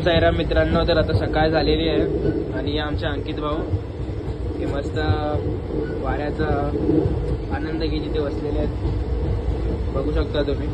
साईराम मित्रांनो, तर आता सकाळ झालेली आहे आणि आमचे अंकित भाऊ हे मस्त वाऱ्याचा आनंद घेत इथे बसलेले आहेत, बघू शकता तुम्ही।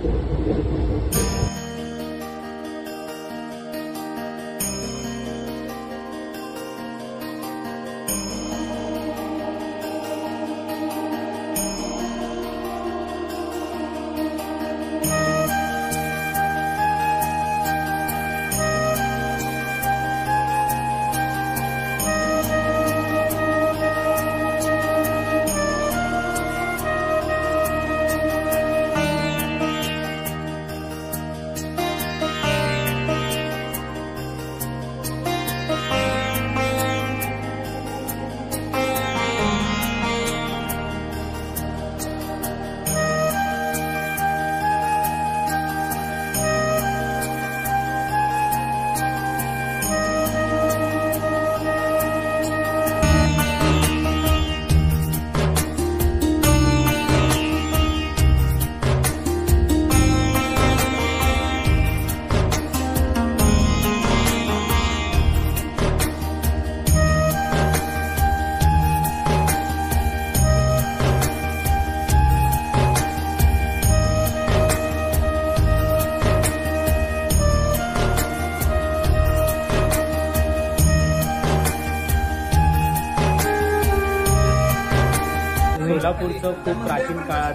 सोलापूरचं खूप प्राचीन काळात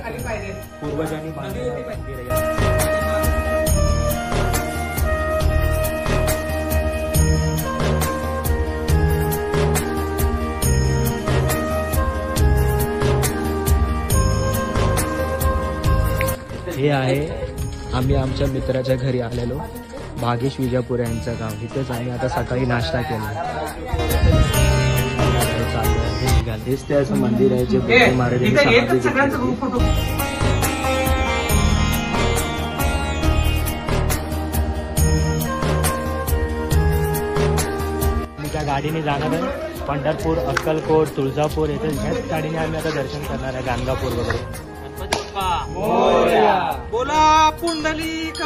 पूर्वजांनी बांधलेलं मंदिर आहे। हे आहे आम्ही आमच्या मित्राच्या घरी आलेलो, भागेश विजापूर यांचं गाव। इथेच आम्ही आता सकाळी नाश्ता केला। हेच ते असं मंदिर आहे जे बुद्ध महाराजांनी त्या गाडीने जाणार आहे पंढरपूर, अक्कलकोट, तुळजापूर येथे। ह्याच गाडीने आम्ही आता दर्शन करणार आहे गाणगापूर वगैरे। बोला पुंडलिक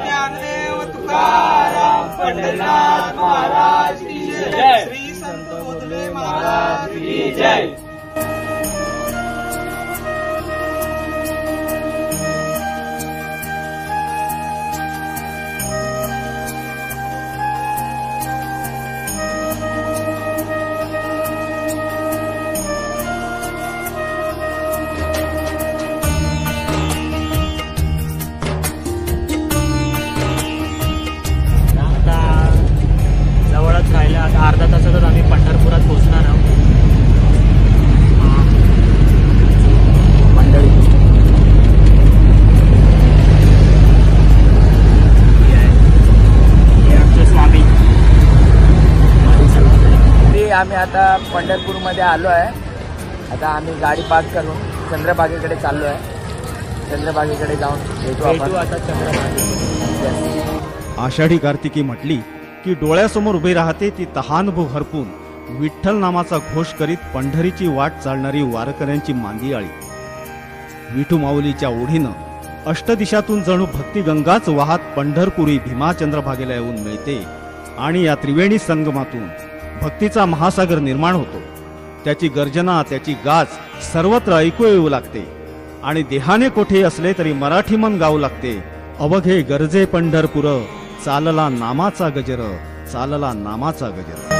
ज्ञानदेव तुकाराम पंढरीनाथ महाराज की जय, श्री संत बोधले महाराज की जय। जवळच राहिलं, आता अर्धा तासातच आम्ही पंढरपुरात पोहोचणार आहोत। मंडळी आमचे स्वामी। आम्ही आता पंढरपूरमध्ये आलो आहे। आता आम्ही गाडी पार्क करून चंद्रभागेकडे चाललो आहे। चंद्रभागेकडे जाऊन भेटू आपण आता चंद्रभागे। आषाढी कार्तिकी म्हटली की डोळ्यासमोर उभी राहते ती तहानभूक हरपून विठ्ठल नामाचा घोष करीत पंढरीची वाट चालणारी वारकऱ्यांची मांदियाळी। विठू माऊलीच्या ओढीनं अष्टदिशातून जणू भक्तिगंगाच वाहत पंढरपुरी भीमाचंद्रभागेला येऊन मिळते आणि या त्रिवेणी संगमातून भक्तीचा महासागर निर्माण होतो। त्याची गर्जना, त्याची गाज सर्वत्र ऐकू येऊ लागते आणि देहाने कोठे असले तरी मराठी मन गाऊ लागते। अवघे गरजे पंढरपुर, चालला नामाचा गजर, चालला नामाचा गजर।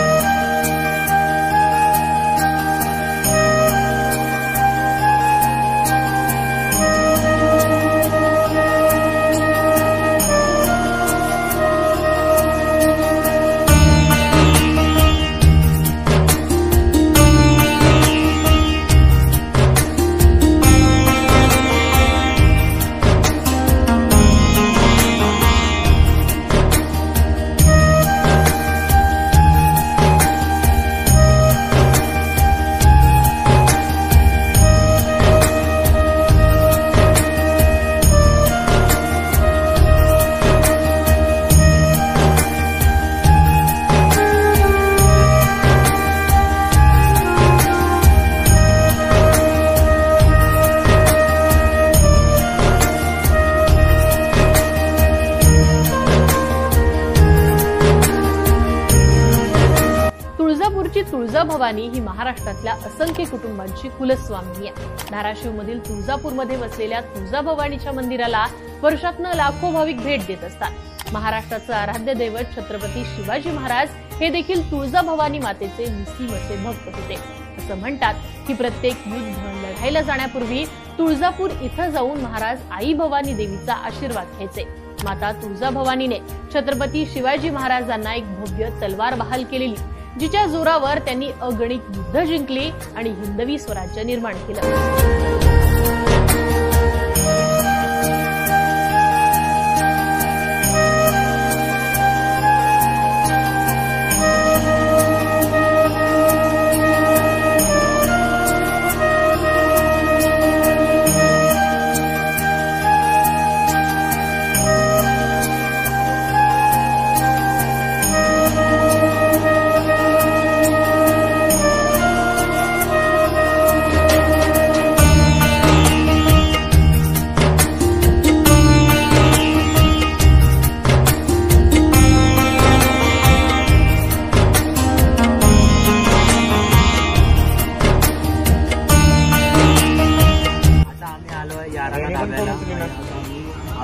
तुळजापूरची तुळजाभवानी ही महाराष्ट्रातल्या असंख्य कुटुंबांची कुलस्वामिनी आहे. धाराशिवमधील तुळजापूरमध्ये वसलेल्या तुळजाभवानीच्या मंदिराला वर्षातनं लाखो भाविक भेट देत असतात. महाराष्ट्राचं आराध्य दैवत छत्रपती शिवाजी महाराज हे देखील तुळजाभवानी मातेचे निस्सीम असे भक्त होते. असं म्हणतात की प्रत्येक युद्ध लढायला जाण्यापूर्वी तुळजापूर इथं जाऊन महाराज आई भवानी देवीचा आशीर्वाद घ्यायचे. माता तुळजाभवानीने छत्रपती शिवाजी महाराजांना एक भव्य तलवार बहाल केलेली, जिच्या जोरावर त्यांनी अगणित युद्ध जिंकली आणि हिंदवी स्वराज्य निर्माण केलं.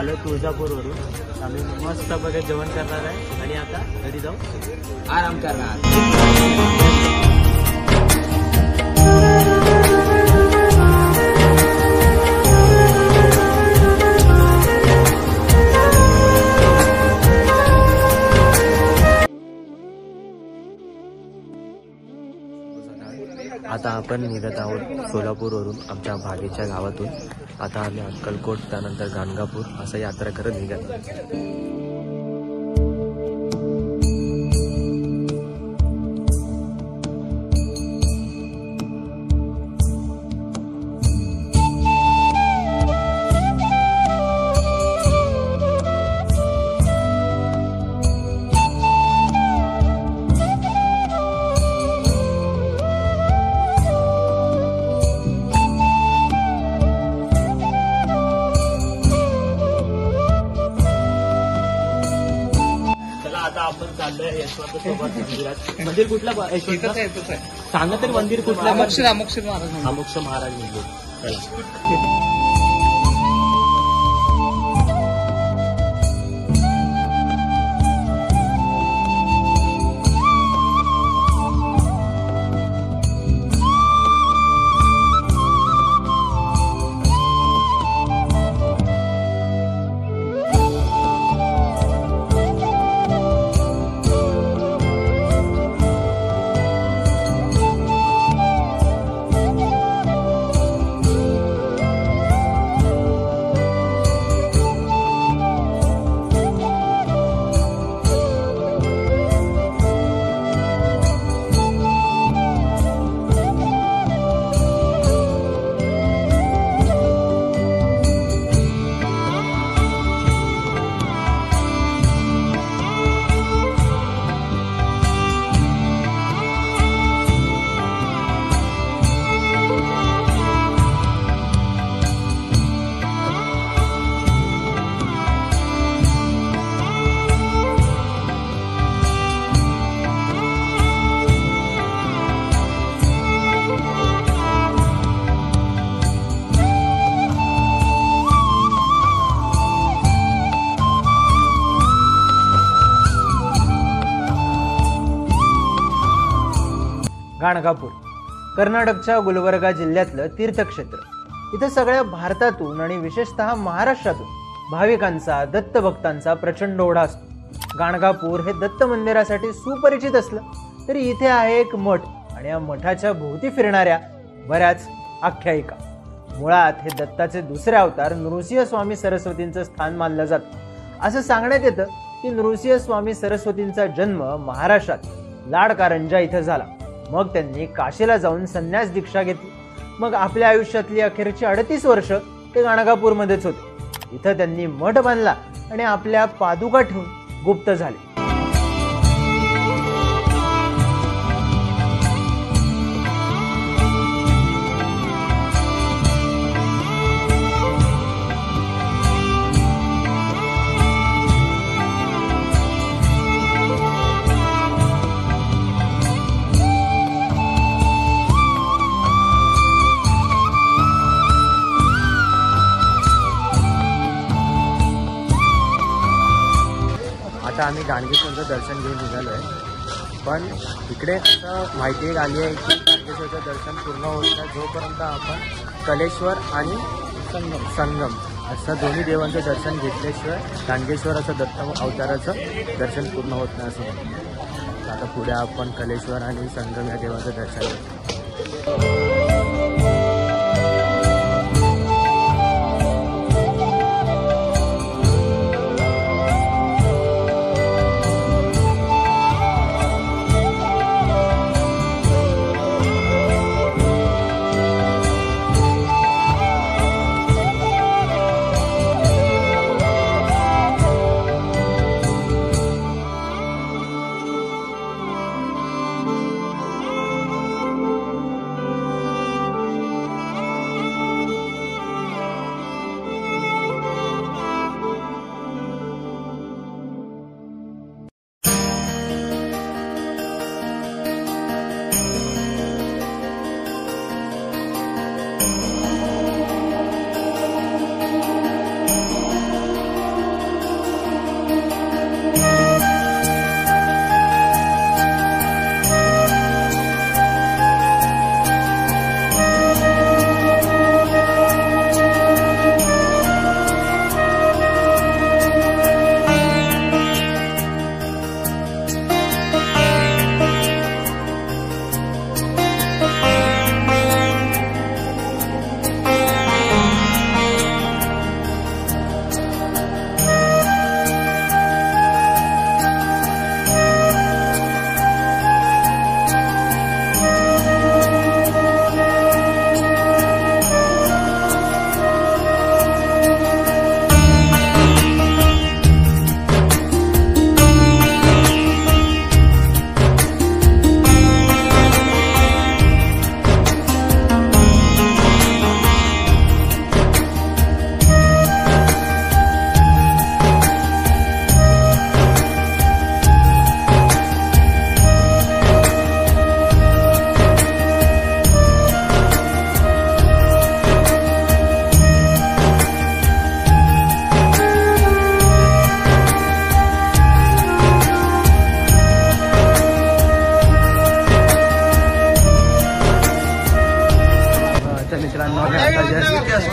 आलो तुळजापूरवरून. आम्ही मस्त बघा जेवण करणार आहे आणि आता घरी जाऊ आराम करणार. आता आपण निघत आहोत सोलापूरवरून, आमच्या भागेच्या गावातून. आता आम्ही अक्कलकोट, त्यानंतर गाणगापूर असं यात्रा करत निघत. आता आपण चाललोय यशवंत सोबत मंदिरात. मंदिर कुठलं सांगा तरी, मंदिर कुठलं? अमोक्ष महाराज मंदिर. चला. गाणगापूर कर्नाटकच्या गुलबर्गा जिल्ह्यातलं तीर्थक्षेत्र. इथं सगळ्या भारतातून आणि विशेषतः महाराष्ट्रातून भाविकांचा, दत्त भक्तांचा प्रचंड ओढा असतो. गाणगापूर हे दत्त मंदिरासाठी सुपरिचित असलं तरी इथे आहे एक मठ आणि या मठाच्या भोवती फिरणाऱ्या बऱ्याच आख्यायिका. मुळात हे दत्ताचे दुसरे अवतार नृसिंह स्वामी सरस्वतींचं स्थान मानलं जातं. असं सांगण्यात येतं की नृसिंह स्वामी सरस्वतींचा जन्म महाराष्ट्रात लाडकारंजा इथं झाला. मग त्यांनी काशीला जाऊन संन्यास दीक्षा घेतली. मग आपल्या आयुष्यातली अखेरची 38 वर्ष ते गाणगापूरमध्येच होते. इथं त्यांनी मठ बांधला आणि आपल्या पादुका ठेवून गुप्त झाले. आम्ही गाणगेश्वरचं दर्शन घेऊन निघालो आहे. पण इकडे असं माहिती एक आली आहे की गाणगेश्वरचं दर्शन पूर्ण होत नाही जोपर्यंत आपण कलेश्वर आणि संगम असं दोन्ही देवांचं दर्शन घेतल्याशिवाय गाणगेश्वराचं दत्त अवताराचं दर्शन पूर्ण होत नाही असं म्हणतो. आता पुढे आपण कलेश्वर आणि संगम या देवांचं दर्शन घेतो.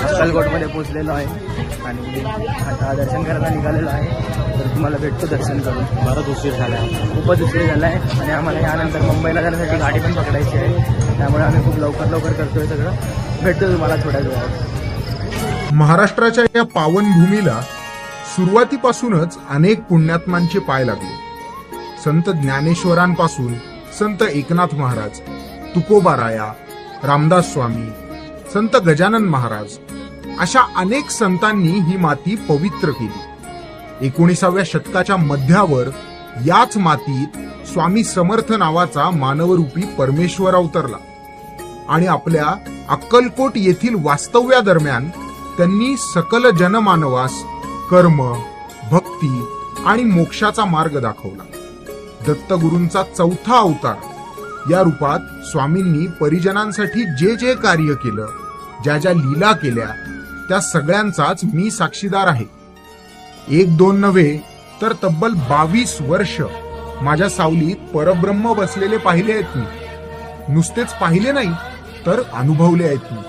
अक्कलकोटमध्ये पोहोचलेलो आहे आणि आता दर्शन करायला निघालेलो आहे. तर तुम्हाला भेटतो दर्शन करून. बराच उशीर झाला आहे, खूपच उशीर झाला आहे आणि आम्हाला यानंतर मुंबईला जाण्यासाठी गाडी पण पकडायची आहे. त्यामुळे आम्ही खूप लवकर करतोय सगळं. भेटतो तुम्हाला थोड्या वेळात. महाराष्ट्राच्या या पावनभूमीला सुरुवातीपासूनच अनेक पुण्यात्मांचे पाय लागले. संत ज्ञानेश्वरांपासून संत एकनाथ महाराज, तुकोबाराया, रामदास स्वामी, संत गजानन महाराज अशा अनेक संतांनी ही माती पवित्र केली. 19व्या शतकाच्या मध्यावर याच मातीत स्वामी समर्थ नावाचा मानवरूपी परमेश्वर अवतरला आणि आपल्या अक्कलकोट येथील वास्तव्यादरम्यान त्यांनी सकल जनमानवास कर्म, भक्ती आणि मोक्षाचा मार्ग दाखवला. दत्तगुरूंचा चौथा अवतार या रूपात स्वामींनी परिजनांसाठी जे जे कार्य केलं, ज्या ज्या लीला केल्या, त्या सगळ्यांचाच मी साक्षीदार आहे. 1-2 नव्हे तर तब्बल 22 वर्ष माझ्या सावलीत परब्रह्म बसलेले पाहिले आहेत मी. नुसतेच पाहिले नाही तर अनुभवले आहेत मी.